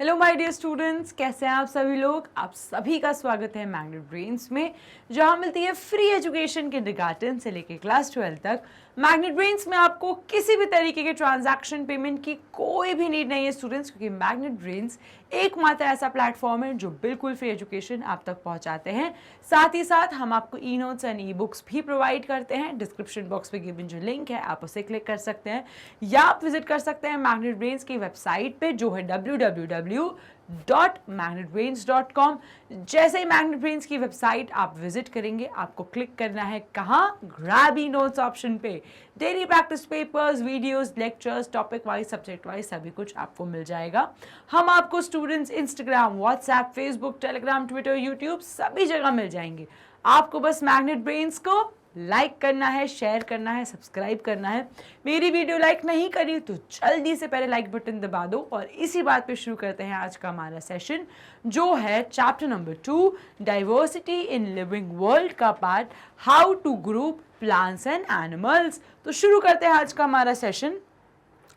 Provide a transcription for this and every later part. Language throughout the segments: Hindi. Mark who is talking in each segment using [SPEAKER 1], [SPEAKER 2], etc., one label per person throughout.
[SPEAKER 1] हेलो माय डियर स्टूडेंट्स, कैसे हैं आप सभी लोग। आप सभी का स्वागत है मैग्नेट ब्रेन्स में, जहां मिलती है फ्री एजुकेशन किंडरगार्टन से लेकर क्लास 12 तक। मैग्नेट ब्रेन्स में आपको किसी भी तरीके के ट्रांजैक्शन पेमेंट की कोई भी नीड नहीं है स्टूडेंट्स, क्योंकि मैग्नेट ब्रेन्स एकमात्र ऐसा प्लेटफॉर्म है जो बिल्कुल फ्री एजुकेशन आप तक पहुंचाते हैं। साथ ही साथ हम आपको e notes and e books भी प्रोवाइड करते हैं। डिस्क्रिप्शन बॉक्स में गिवन जो लिंक है आप उसे क्लिक कर सकते हैं, या आप विजिट कर सकते हैं मैग्नेट ब्रेन्स की वेबसाइट पे, जो है www.magnetbrains.com। जैसे ही मैग्नेट ब्रेन्स की वेबसाइट आप विजिट करेंगे, आपको क्लिक करना है कहाँ, ग्रैब ई नोट्स ऑप्शन पे। Daily practice papers, videos, lectures, topic wise, subject wise सभी कुछ आपको मिल जाएगा। हम आपको students Instagram, WhatsApp, Facebook, Telegram, Twitter, YouTube सभी जगह मिल जाएंगे। आपको बस मैग्नेट ब्रेन्स को लाइक करना है, शेयर करना है, सब्सक्राइब करना है। मेरी वीडियो लाइक नहीं करी तो जल्दी से पहले लाइक बटन दबा दो। और इसी बात पे शुरू करते हैं आज का हमारा सेशन, जो है chapter number 2, diversity in living world का part, how to group plants and animals. तो शुरू करते हैं आज का हमारा सेशन।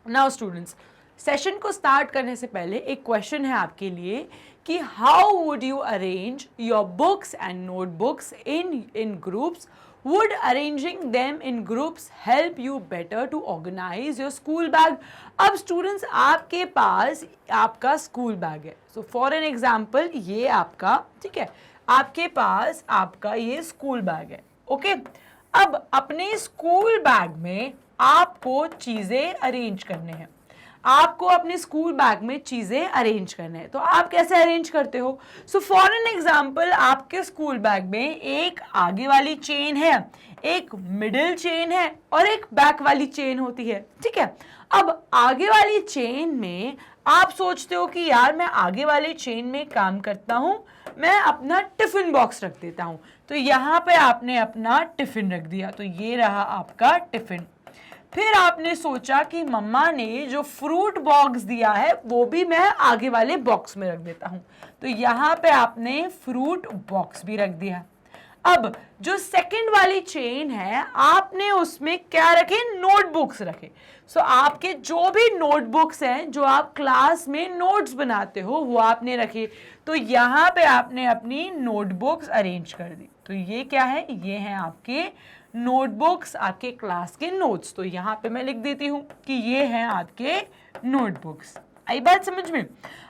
[SPEAKER 1] नाउ स्टूडेंट्स, सेशन को स्टार्ट करने से पहले एक क्वेश्चन है आपके लिए कि how would you arrange your books and notebooks in groups. Would arranging them in groups help you better to organize your school bag? अब स्टूडेंट्स, आपके पास आपका स्कूल बैग है। सो फॉर एन एग्जाम्पल, ये आपका, ठीक है, आपके पास आपका ये स्कूल बैग है। ओके, अब अपने स्कूल बैग में आपको चीजें अरेंज करने हैं। आपको अपने स्कूल बैग में चीजें अरेंज करने हैं, तो आप कैसे अरेंज करते हो। सो फॉर एन एग्जाम्पल, आपके स्कूल बैग में एक आगे वाली चेन है, एक मिडिल चेन है और एक बैक वाली चेन होती है, ठीक है। अब आगे वाली चेन में आप सोचते हो कि यार मैं आगे वाली चेन में काम करता हूं, मैं अपना टिफिन बॉक्स रख देता हूं। तो यहां पे आपने अपना टिफिन रख दिया, तो ये रहा आपका टिफिन। फिर आपने सोचा कि मम्मा ने जो फ्रूट बॉक्स दिया है वो भी मैं आगे वाले बॉक्स में रख देता हूं, तो यहां पे आपने फ्रूट बॉक्स भी रख दिया। अब जो सेकंड वाली चेन है, आपने उसमें क्या रखे, नोटबुक्स रखे। सो आपके जो भी नोटबुक्स हैं, जो आप क्लास में नोट्स बनाते हो, वो आपने रखे। तो यहां पे आपने अपनी नोटबुक्स अरेंज कर दी। तो ये क्या है, ये है आपके नोटबुक्स, आपके क्लास के नोट्स। तो यहाँ पे मैं लिख देती हूँ कि ये हैं आपके नोटबुक्स। आई बात समझ में।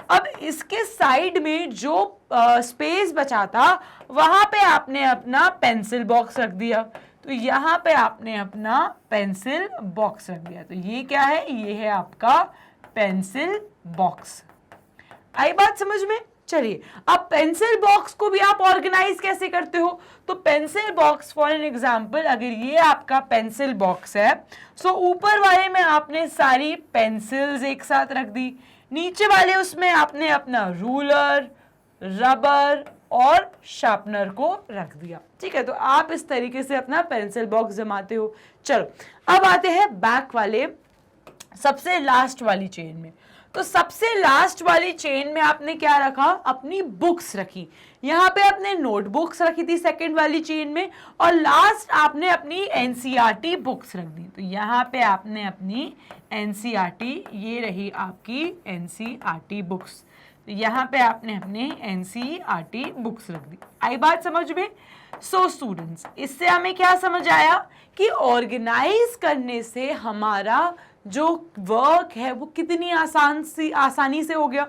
[SPEAKER 1] अब इसके साइड में जो स्पेस बचा था, वहां पे आपने अपना पेंसिल बॉक्स रख दिया। तो यहाँ पे आपने अपना पेंसिल बॉक्स रख दिया। तो ये क्या है, ये है आपका पेंसिल बॉक्स। आई बात समझ में। चलिए, अब पेंसिल बॉक्स को भी आप ऑर्गेनाइज कैसे करते हो। तो pencil box for an example, अगर ये आपका पेंसिल बॉक्स है, सो ऊपर वाले में आपने सारी पेंसिल्स एक साथ रख दी, नीचे वाले उसमें आपने अपना रूलर, रबर और शार्पनर को रख दिया, ठीक है। तो आप इस तरीके से अपना पेंसिल बॉक्स जमाते हो। चलो, अब आते हैं बैक वाले सबसे लास्ट वाली चेन में। तो सबसे लास्ट वाली चेन में आपने क्या रखा, अपनी बुक्स रखी। यहाँ पे आपने नोटबुक्स रखी थी सेकंड वाली चेन में, और लास्ट आपने अपनी एनसीईआरटी बुक्स रख दी। तो यहाँ पे आपने अपनी एनसीईआरटी, ये रही आपकी एनसीईआरटी बुक्स। तो यहाँ पे आपने अपने एनसीईआरटी बुक्स रख दी। आई बात समझ में। सो स्टूडेंट्स, इससे हमें क्या समझ आया कि ऑर्गेनाइज करने से हमारा जो वर्क है वो कितनी आसानी से हो गया।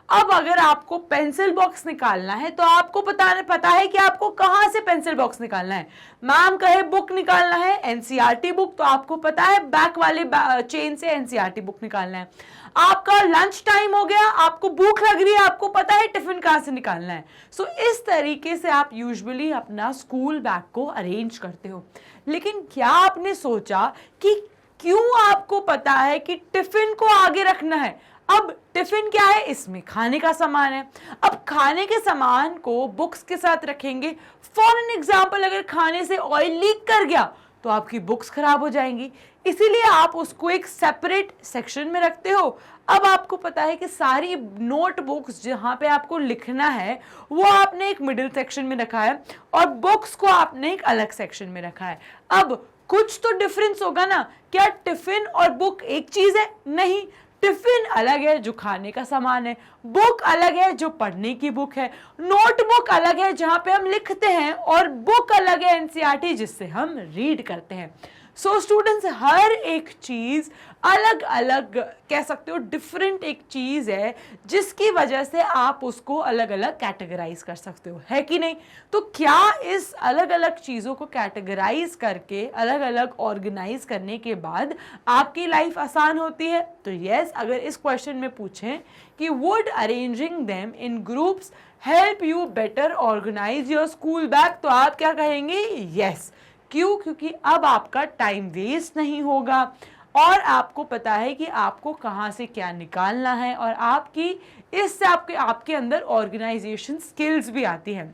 [SPEAKER 1] अब अगर आपको पेंसिल बॉक्स निकालना है, तो आपको पता है कि आपको कहां से पेंसिल बॉक्स निकालना है। मैम कहे बुक निकालना है, एनसीईआरटी बुक, तो आपको पता है बैक वाले चेन से एनसीईआरटी बुक निकालना है। आपका लंच टाइम हो गया, आपको भूख लग रही है, आपको पता है टिफिन कहां से निकालना है। सो इस तरीके से आप यूजुअली अपना स्कूल बैग को अरेंज करते हो। लेकिन क्या आपने सोचा कि क्यों आपको पता है कि टिफिन को आगे रखना है। अब टिफिन क्या है, इसमें खाने का सामान है। अब खाने के सामान को बुक्स के साथ रखेंगे। फॉर एन एग्जाम्पल, अगर खाने से ऑयल लीक कर गया तो आपकी बुक्स खराब हो जाएंगी, इसीलिए आप उसको एक सेपरेट सेक्शन में रखते हो। अब आपको पता है कि सारी नोटबुक्स जहां पे आपको लिखना है वो आपने एक मिडिल सेक्शन में रखा है, और बुक्स को आपने एक अलग सेक्शन में रखा है। अब कुछ तो डिफरेंस होगा ना, क्या टिफिन और बुक एक चीज है? नहीं, टिफिन अलग है जो खाने का सामान है, बुक अलग है जो पढ़ने की बुक है, नोटबुक अलग है जहां पे हम लिखते हैं, और बुक अलग है एनसीईआरटी जिससे हम रीड करते हैं। सो स्टूडेंट्स, हर एक चीज अलग अलग कह सकते हो, डिफरेंट एक चीज है जिसकी वजह से आप उसको अलग अलग कैटेगराइज कर सकते हो, है कि नहीं? तो क्या इस अलग अलग चीजों को कैटेगराइज करके अलग अलग ऑर्गेनाइज करने के बाद आपकी लाइफ आसान होती है? तो यस, अगर इस क्वेश्चन में पूछें कि would arranging them in groups help you better organise your school bag, तो आप क्या कहेंगे? यस। क्यों? क्योंकि अब आपका टाइम वेस्ट नहीं होगा और आपको पता है कि आपको कहाँ से क्या निकालना है, और आपकी इससे आपके अंदर ऑर्गेनाइजेशन स्किल्स भी आती हैं।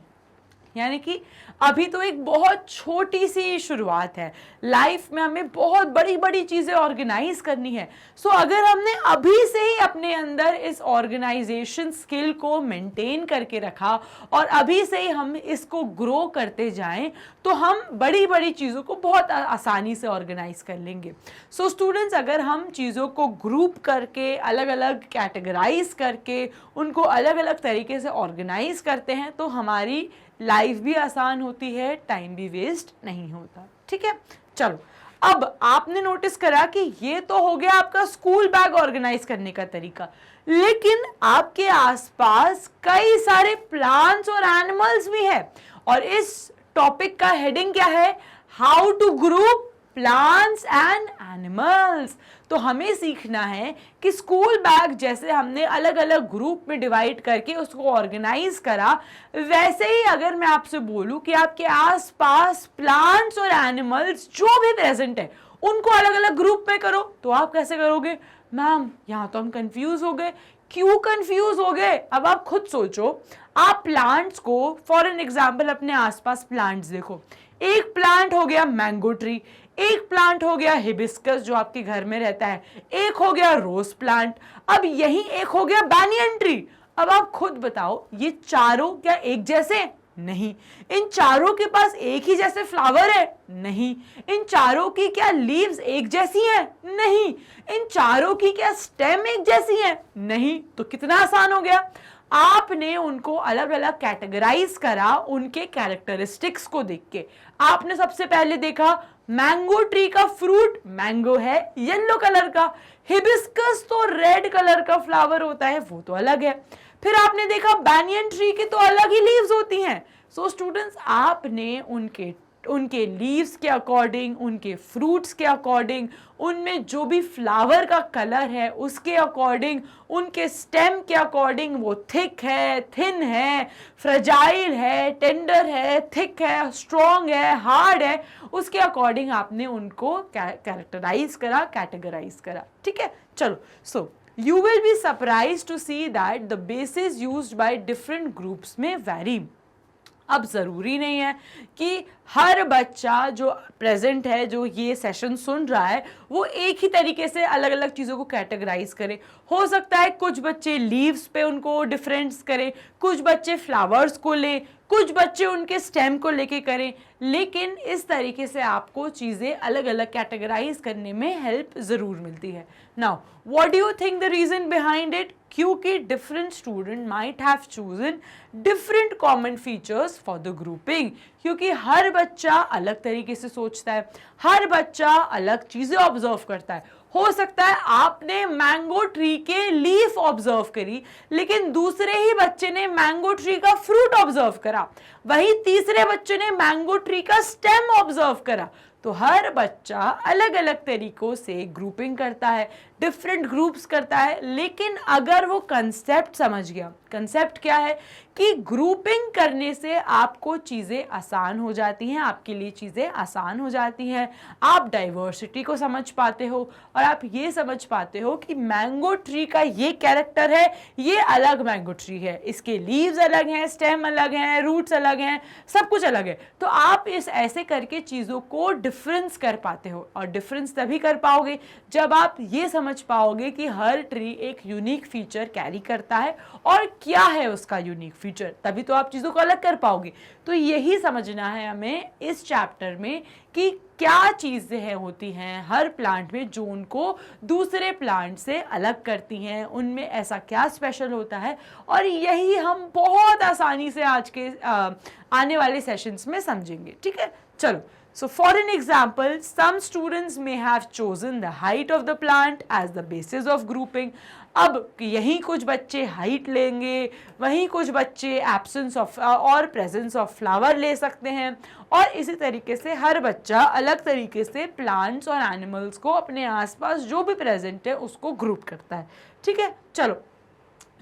[SPEAKER 1] यानी कि अभी तो एक बहुत छोटी सी शुरुआत है, लाइफ में हमें बहुत बड़ी बड़ी चीज़ें ऑर्गेनाइज करनी है। सो अगर हमने अभी से ही अपने अंदर इस ऑर्गेनाइजेशन स्किल को मेंटेन करके रखा और अभी से ही हम इसको ग्रो करते जाएं, तो हम बड़ी बड़ी चीज़ों को बहुत आसानी से ऑर्गेनाइज कर लेंगे। सो स्टूडेंट्स, अगर हम चीज़ों को ग्रुप करके अलग अलग कैटेगराइज करके उनको अलग अलग तरीके से ऑर्गेनाइज करते हैं तो हमारी लाइफ भी आसान होती है, टाइम भी वेस्ट नहीं होता। ठीक है, चलो अब आपने नोटिस करा कि ये तो हो गया आपका स्कूल बैग ऑर्गेनाइज करने का तरीका, लेकिन आपके आसपास कई सारे प्लांट्स और एनिमल्स भी है, और इस टॉपिक का हेडिंग क्या है? How to group plants and animals. तो हमें सीखना है कि स्कूल बैग जैसे हमने अलग अलग ग्रुप में डिवाइड करके उसको ऑर्गेनाइज करा, वैसे ही अगर मैं आपसे बोलूं कि आपके आसपास प्लांट्स और एनिमल्स जो भी प्रेजेंट है उनको अलग अलग ग्रुप में करो, तो आप कैसे करोगे? मैम, यहाँ तो हम कंफ्यूज हो गए। क्यों कंफ्यूज हो गए? अब आप खुद सोचो। आप प्लांट्स को, फॉर एन एग्जाम्पल, अपने आसपास प्लांट्स देखो। एक प्लांट हो गया मैंगो ट्री, एक प्लांट हो गया हिबिस्कस जो आपके घर में रहता है, एक हो गया रोज प्लांट, अब यही एक हो गया बैनियन ट्री। अब आप खुद बताओ, ये चारों क्या एक जैसे? नहीं। इन चारों के पास एक ही जैसे फ्लावर है? नहीं। इन चारों की क्या लीव्स एक जैसी हैं? नहीं। इन चारों की क्या स्टेम एक जैसी है? नहीं। तो कितना आसान हो गया। आपने उनको अलग अलग कैटेगराइज करा उनके कैरेक्टरिस्टिक्स को देख के। आपने सबसे पहले देखा मैंगो ट्री का फ्रूट मैंगो है, येलो कलर का। हिबिस्कस तो रेड कलर का फ्लावर होता है, वो तो अलग है। फिर आपने देखा बैनियन ट्री की तो अलग ही लीव्स होती हैं। सो स्टूडेंट्स, आपने उनके लीव्स के अकॉर्डिंग, उनके फ्रूट्स के अकॉर्डिंग, उनमें जो भी फ्लावर का कलर है उसके अकॉर्डिंग, उनके स्टेम के अकॉर्डिंग, वो थिक है, थिन है, फ्रेजाइल है, टेंडर है, थिक है, स्ट्रॉन्ग है, हार्ड है, उसके अकॉर्डिंग आपने उनको कैरेक्टराइज करा, कैटेगराइज करा। ठीक है, चलो। सो you will be surprised to see that the bases used by different groups may vary। अब ज़रूरी नहीं है कि हर बच्चा जो प्रेजेंट है, जो ये सेशन सुन रहा है, वो एक ही तरीके से अलग अलग चीज़ों को कैटेगराइज करे। हो सकता है कुछ बच्चे लीव्स पे उनको डिफरेंस करें, कुछ बच्चे फ्लावर्स को लें, कुछ बच्चे उनके स्टेम को लेके करें, लेकिन इस तरीके से आपको चीज़ें अलग अलग कैटेगराइज करने में हेल्प ज़रूर मिलती है। Now what do you think the reason behind it? क्योंकि different student might have chosen different common features for the grouping. क्योंकि हर बच्चा अलग तरीके से सोचता है, हर बच्चा अलग चीज़ें ऑब्जर्व करता है। हो सकता है आपने मैंगो ट्री के लीफ ऑब्जर्व करी, लेकिन दूसरे ही बच्चे ने मैंगो ट्री का फ्रूट ऑब्जर्व करा, वही तीसरे बच्चे ने मैंगो ट्री का स्टेम ऑब्जर्व करा। तो हर बच्चा अलग अलग तरीकों से ग्रुपिंग करता है, डिफरेंट ग्रुप्स करता है, लेकिन अगर वो कंसेप्ट समझ गया। कंसेप्ट क्या है कि ग्रुपिंग करने से आपको चीज़ें आसान हो जाती हैं, आपके लिए चीज़ें आसान हो जाती हैं, आप डाइवर्सिटी को समझ पाते हो और आप ये समझ पाते हो कि मैंगो ट्री का ये कैरेक्टर है, ये अलग मैंगो ट्री है, इसके लीव्स अलग हैं, स्टेम अलग हैं, रूट्स अलग हैं, सब कुछ अलग है। तो आप इस ऐसे करके चीज़ों को डिफरेंस कर पाते हो, और डिफरेंस तभी कर पाओगे जब आप ये समझ पाओगे कि हर ट्री एक यूनिक फीचर कैरी करता है और क्या है उसका यूनिक फीचर, तभी तो आप चीज़ों को अलग कर पाओगे। तो यही समझना है हमें इस चैप्टर में कि क्या चीज़ें होती हैं हर प्लांट में जो उनको दूसरे प्लांट से अलग करती हैं, उनमें ऐसा क्या स्पेशल होता है, और यही हम बहुत आसानी से आज के आने वाले सेशंस में समझेंगे। ठीक है, चलो। So for an example, some students may have chosen the height of the plant as the basis of grouping. अब यहीं कुछ बच्चे हाइट लेंगे, वहीं कुछ बच्चे एब्सेंस ऑफ और प्रेजेंस ऑफ फ्लावर ले सकते हैं, और इसी तरीके से हर बच्चा अलग तरीके से प्लांट्स और एनिमल्स को अपने आसपास जो भी प्रेजेंट है उसको ग्रुप करता है। ठीक है, चलो।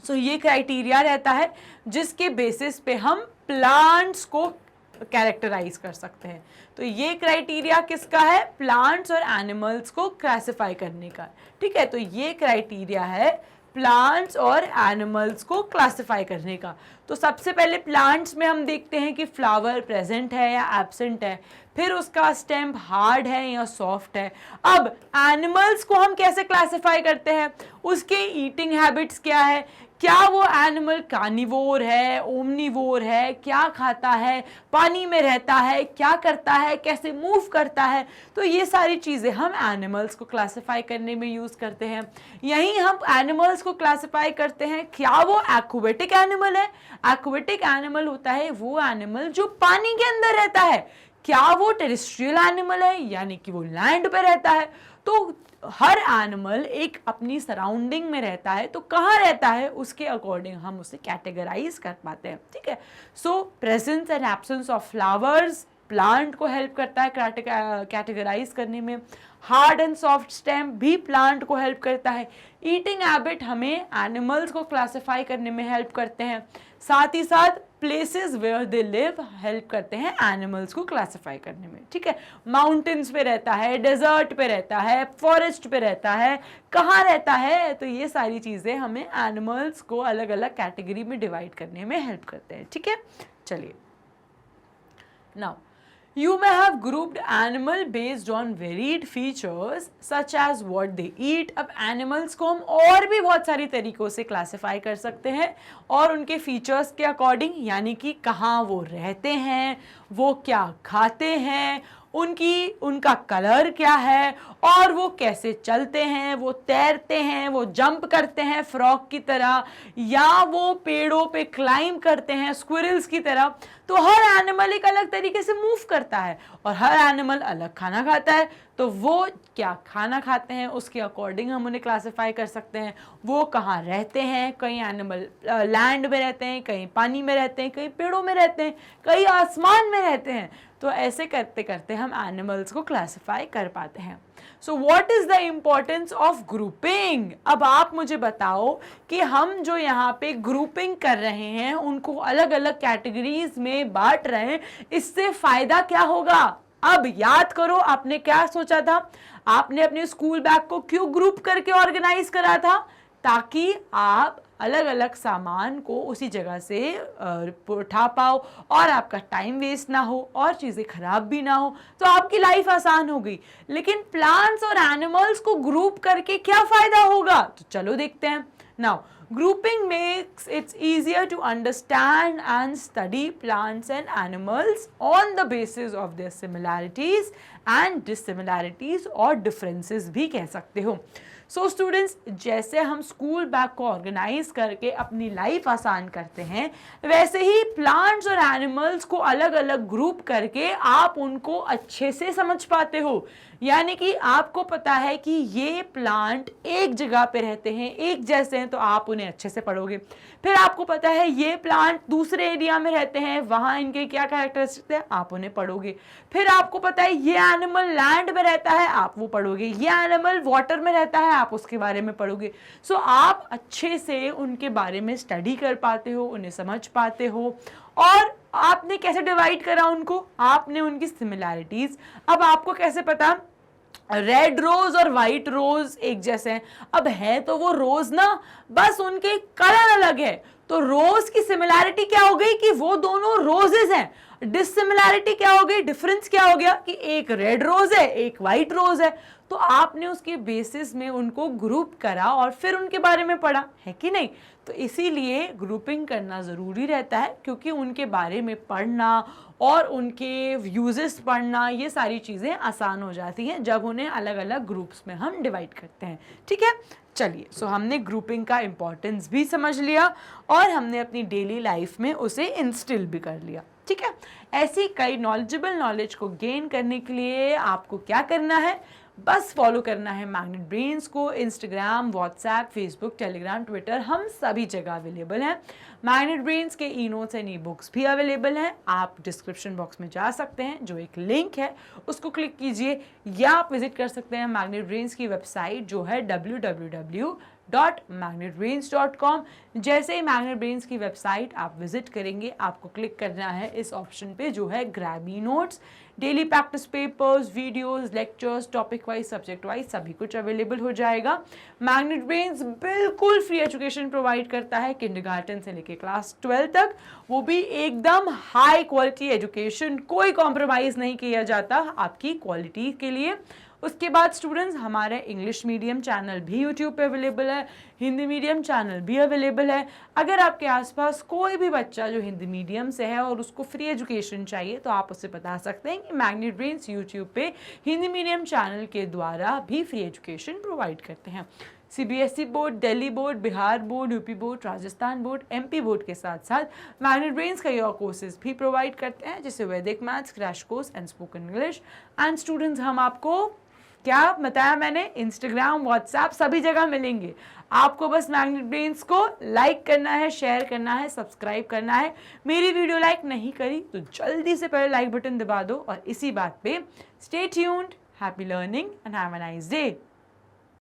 [SPEAKER 1] सो ये क्राइटेरिया रहता है जिसके बेसिस पे हम प्लांट्स को कैरेक्टराइज कर सकते हैं। तो ये क्राइटेरिया किसका है? प्लांट्स और एनिमल्स को क्लासिफाई करने का। ठीक है, तो ये क्राइटेरिया है प्लांट्स और एनिमल्स को क्लासिफाई करने का। तो सबसे पहले प्लांट्स में हम देखते हैं कि फ्लावर प्रेजेंट है या एब्सेंट है, फिर उसका स्टेम हार्ड है या सॉफ्ट है। अब एनिमल्स को हम कैसे क्लासिफाई करते हैं? उसके ईटिंग हैबिट्स क्या है, क्या वो एनिमल कार्निवोर है, ओमनिवोर है, क्या खाता है, पानी में रहता है, क्या करता है, कैसे मूव करता है। तो ये सारी चीज़ें हम एनिमल्स को क्लासिफाई करने में यूज़ करते हैं। यहीं हम एनिमल्स को क्लासिफाई करते हैं, क्या वो एक्वेटिक एनिमल है। एक्वेटिक एनिमल होता है वो एनिमल जो पानी के अंदर रहता है। क्या वो टेरेस्ट्रियल एनिमल है, यानी कि वो लैंड पे रहता है। तो हर एनिमल एक अपनी सराउंडिंग में रहता है, तो कहाँ रहता है उसके अकॉर्डिंग हम उसे कैटेगराइज कर पाते हैं। ठीक है, so presence and absence of flowers plant को हेल्प करता है कैटेगराइज करने में। हार्ड एंड सॉफ्ट स्टेम भी प्लांट को हेल्प करता है। ईटिंग हैबिट हमें एनिमल्स को क्लासिफाई करने में हेल्प करते हैं। साथ ही साथ places where they live help करते हैं एनिमल्स को क्लासिफाई करने में। ठीक है, माउंटेन्स पे रहता है, डेजर्ट पे रहता है, फॉरेस्ट पे रहता है, कहाँ रहता है, तो ये सारी चीज़ें हमें एनिमल्स को अलग अलग कैटेगरी में डिवाइड करने में हेल्प करते हैं। ठीक है, चलिए। Now you may have grouped animal based on varied features such as what they eat. अब animals को हम और भी बहुत सारी तरीकों से क्लासिफाई कर सकते हैं और उनके फीचर्स के अकॉर्डिंग, यानी कि कहाँ वो रहते हैं, वो क्या खाते हैं, उनका कलर क्या है, और वो कैसे चलते हैं, वो तैरते हैं, वो जंप करते हैं फ्रॉग की तरह, या वो पेड़ों पे क्लाइंब करते हैं स्क्विरल्स की तरह। तो हर एनिमल एक अलग तरीके से मूव करता है और हर एनिमल अलग खाना खाता है। तो वो क्या खाना खाते हैं उसके अकॉर्डिंग हम उन्हें क्लासिफाई कर सकते हैं। वो कहाँ रहते हैं, कई एनिमल लैंड में रहते हैं, कहीं पानी में रहते हैं, कई पेड़ों में रहते हैं, कई आसमान में रहते हैं। तो ऐसे करते करते हम एनिमल्स को क्लासिफाई कर पाते हैं। So what is the importance of grouping? अब आप मुझे बताओ कि हम जो यहाँ पे ग्रुपिंग कर रहे हैं, उनको अलग अलग कैटेगरीज में बांट रहे हैं, इससे फायदा क्या होगा? अब याद करो, आपने क्या सोचा था? आपने अपने स्कूल बैग को क्यों ग्रुप करके ऑर्गेनाइज करा था? ताकि आप अलग अलग सामान को उसी जगह से उठा पाओ और आपका टाइम वेस्ट ना हो और चीज़ें खराब भी ना हो, तो आपकी लाइफ आसान हो गई। लेकिन प्लांट्स और एनिमल्स को ग्रुप करके क्या फायदा होगा? तो चलो देखते हैं। Now grouping makes it easier to understand and study plants and animals on the basis of their similarities and dissimilarities और differences भी कह सकते हो। सो स्टूडेंट्स, जैसे हम स्कूल बैग को ऑर्गेनाइज करके अपनी लाइफ आसान करते हैं, वैसे ही प्लांट्स और एनिमल्स को अलग अलग ग्रुप करके आप उनको अच्छे से समझ पाते हो। यानी कि आपको पता है कि ये प्लांट एक जगह पे रहते हैं, एक जैसे हैं, तो आप उन्हें अच्छे से पढ़ोगे। फिर आपको पता है ये प्लांट दूसरे एरिया में रहते हैं, वहाँ इनके क्या कैरेक्टरिस्टिक्स हैं, आप उन्हें पढ़ोगे। फिर आपको पता है ये एनिमल लैंड में रहता है, आप वो पढ़ोगे। ये एनिमल वाटर में रहता है, आप उसके बारे में पढ़ोगे। सो आप अच्छे से उनके बारे में स्टडी कर पाते हो, उन्हें समझ पाते हो। और आपने कैसे डिवाइड करा उनको? आपने उनकी सिमिलैरिटीज। अब आपको कैसे पता रेड रोज और वाइट रोज एक जैसे हैं? अब है तो वो रोज ना, बस उनके कलर अलग है। तो रोज की सिमिलैरिटी क्या हो गई कि वो दोनों रोजेस हैं, डिसिमिलैरिटी क्या हो गई, डिफरेंस क्या हो गया कि एक रेड रोज है एक वाइट रोज है। तो आपने उसके बेसिस में उनको ग्रुप करा और फिर उनके बारे में पढ़ा, है कि नहीं। तो इसीलिए ग्रुपिंग करना ज़रूरी रहता है, क्योंकि उनके बारे में पढ़ना और उनके यूजेस पढ़ना, ये सारी चीज़ें आसान हो जाती हैं जब उन्हें अलग अलग ग्रुप्स में हम डिवाइड करते हैं। ठीक है, चलिए, सो हमने ग्रुपिंग का इम्पोर्टेंस भी समझ लिया और हमने अपनी डेली लाइफ में उसे इंस्टिल भी कर लिया। ठीक है, ऐसी कई नॉलेजेबल नॉलेज को गेन करने के लिए आपको क्या करना है, बस फॉलो करना है मैग्नेट ब्रेन्स को। Instagram, WhatsApp, Facebook, Telegram, Twitter, हम सभी जगह अवेलेबल हैं। मैग्नेट ब्रेन्स के e notes and e books भी अवेलेबल हैं। आप डिस्क्रिप्शन बॉक्स में जा सकते हैं, जो एक लिंक है उसको क्लिक कीजिए, या आप विजिट कर सकते हैं मैग्नेट ब्रेन्स की वेबसाइट जो है www.magnetbrains.com। जैसे ही मैग्नेट ब्रेन्स की वेबसाइट आप विजिट करेंगे, आपको क्लिक करना है इस ऑप्शन पे जो है grab e notes. Daily practice papers, videos, lectures, topic wise, subject wise सभी कुछ अवेलेबल हो जाएगा। मैग्नेट ब्रेन्स बिल्कुल फ्री एजुकेशन प्रोवाइड करता है, किंडरगार्टन से लेके क्लास 12 तक, वो भी एकदम हाई क्वालिटी एजुकेशन, कोई कॉम्प्रोमाइज़ नहीं किया जाता आपकी क्वालिटी के लिए। उसके बाद स्टूडेंट्स, हमारे इंग्लिश मीडियम चैनल भी यूट्यूब पे अवेलेबल है, हिंदी मीडियम चैनल भी अवेलेबल है। अगर आपके आसपास कोई भी बच्चा जो हिंदी मीडियम से है और उसको फ्री एजुकेशन चाहिए, तो आप उससे बता सकते हैं कि मैग्नेट ब्रेन्स यूट्यूब पे हिंदी मीडियम चैनल के द्वारा भी फ्री एजुकेशन प्रोवाइड करते हैं। CBSE board, Delhi board, Bihar board, UP board, Rajasthan board, MP board के साथ साथ मैग्नेट ब्रेन्स का योगा कोर्सेज भी प्रोवाइड करते हैं, जैसे वैदिक maths, crash course and spoken English. And students, हम आपको क्या बताया मैंने, इंस्टाग्राम, व्हाट्सएप सभी जगह मिलेंगे। आपको बस मैग्नेट ब्रेन्स को लाइक करना है, शेयर करना है, सब्सक्राइब करना है। मेरी वीडियो लाइक नहीं करी तो जल्दी से पहले लाइक बटन दबा दो। और इसी बात पे stay tuned, happy learning and have a nice day.